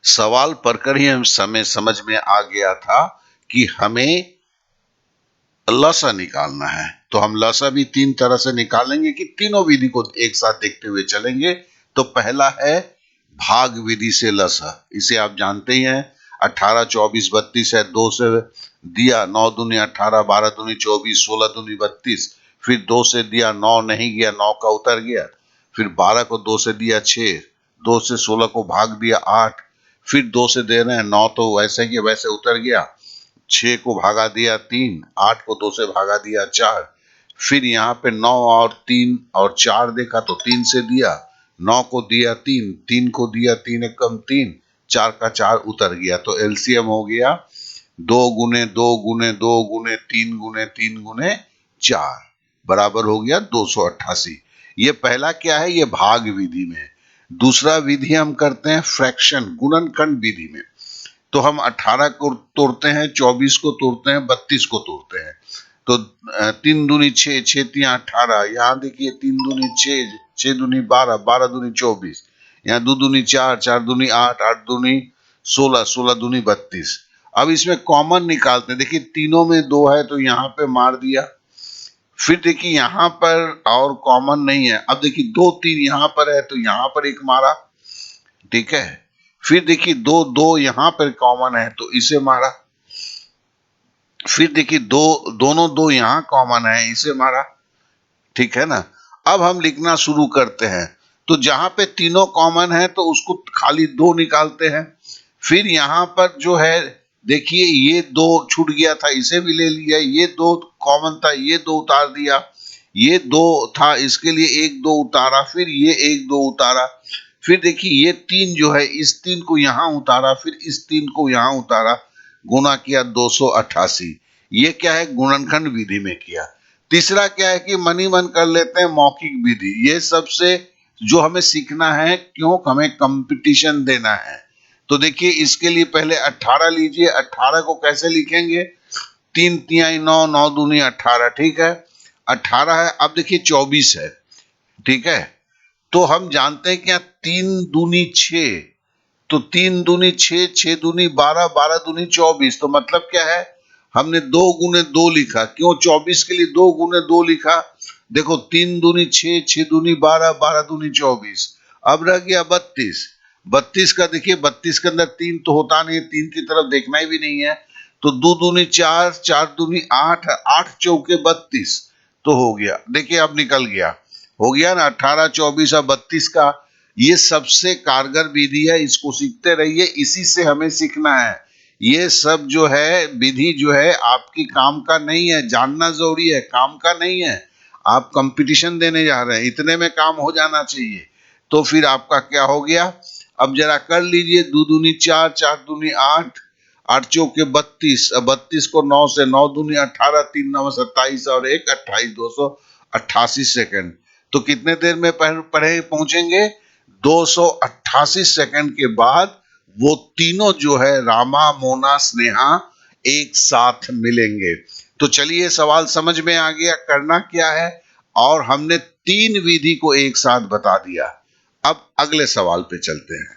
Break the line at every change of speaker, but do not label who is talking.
सवाल पढ़कर ही हम समझ में आ गया था कि हमें लसा निकालना है। तो हम लसा भी तीन तरह से निकालेंगे कि तीनों विधि को एक साथ देखते हुए चलेंगे। तो पहला है भाग विधि से लसा, इसे आप जानते ही हैं। 18 24 32 है, 2 से दिया 9 दूनी 18, 12 दूनी 24, 16 दूनी 32। फिर 2 से दिया 9 नहीं गया, 9 का उतर गया। फिर 12 को 2 से दिया 6, 2 से 16 को भाग दिया 8। फिर 2 से दे रहे हैं 9, तो वैसे ही वैसे उतर गया। 6 को भागा दिया 3, 8 को 2 से भागा दिया 4। फिर यहाँ पे 9 और 3 और 4 देखा तो 3 से दिया, 9 को दिया 3, 3 को दिया 3 एकम 3, 4 का 4 उतर गया। तो एलसीएम हो गया 2 गुने 2 गुने 2 गुने 3 गुने 3 गुने 4 बराबर हो गया 288। ये पहला क्या है, ये भाग विधि में। दूसरा विधि हम करते हैं फ्रैक्शन गुणनखंड विधि में। तो हम 18 को तोड़ते हैं, 24 को तोड़ते हैं, 32 को तोड़ते हैं। तो 3 दूनी 6, 6 तिया 18। यहाँ देखिए 3 दूनी 6, 6 दूनी 12, 12 दूनी 24। यहाँ 2 दूनी 4, 4 दूनी 8, 8 दूनी 16, 16 दूनी 32। अब इसमें कॉमन निकालते हैं। देखिए तीनों में 2 है तो यहाँ पे मार दिया। फिर देखिए यहाँ पर और कॉमन नहीं है। अब देखिए 2 3 यहाँ पर है तो यहाँ पर एक मारा, ठीक है। फिर देखिए 2 2 यहाँ पर कॉमन है तो इसे मारा। फिर देखिए दोनों 2 यहाँ कॉमन है, इसे मारा, ठीक है ना। अब हम लिखना शुरू करते हैं। तो जहां पे तीनों कॉमन है तो उसको खाली 2 निकालते हैं। फिर यहाँ पर जो है देखिए ये 2 छूट गया था, इसे भी ले लिया। ये 2 कॉमन था, ये 2 उतार दिया। ये 2 था, इसके लिए 1 2 उतारा। फिर ये 1 2 उतारा। फिर देखिए ये 3 जो है, इस 3 को यहाँ उतारा, फिर इस 3 को यहाँ उतारा, गुना किया 288। ये क्या है, गुणनखंड विधि में किया। तीसरा क्या है कि मनी मन कर लेते हैं मौखिक विधि। ये सबसे जो हमें सीखना है, क्यों हमें कंपटीशन देना है। तो देखिए इसके लिए पहले 18 लीजिए। 18 को कैसे लिखेंगे, 3 तिहाई 9, 9 दूनी 18, ठीक है। 18 है। अब देखिए 24 है, ठीक है। तो हम जानते हैं कि 3 दूनी 6, तो 3 दूनी 6, 6 दूनी 12, 12 दूनी 24। तो मतलब क्या है, हमने 2 गुने 2 लिखा। क्यों 24 के लिए 2 गुने 2 लिखा, देखो 3 दूनी 6, 6 दूनी 12, 12 दूनी 24। अब रह गया 32। 32 का देखिए 32 के अंदर 3 तो होता नहीं, 3 की तरफ देखना ही भी नहीं है। तो 2 दूनी 4, 4 दूनी 8, 8 चौके 32। तो हो गया, देखिए अब निकल गया, हो गया ना 18 24 और 32 का। ये सबसे कारगर विधि है, इसको सीखते रहिए, इसी से हमें सीखना है। ये सब जो है विधि जो है आपकी काम का नहीं है, जानना जरूरी है, काम का नहीं है। आप कंपटीशन देने जा रहे हैं, इतने में काम हो जाना चाहिए। तो फिर आपका क्या हो गया, अब जरा कर लीजिए। 2 दूनी 4, 4 दूनी 8, 8 चौके 32। 32 को 9 से, 9 दूनी 18, 3 9 27 और 1 28, 288 सेकंड। तो कितने देर में पढ़े पहुंचेंगे, 288 सेकंड के बाद वो तीनों जो है रामा मोना स्नेहा एक साथ मिलेंगे। तो चलिए सवाल समझ में आ गया, करना क्या है। और हमने 3 विधि को एक साथ बता दिया। अब अगले सवाल पे चलते हैं।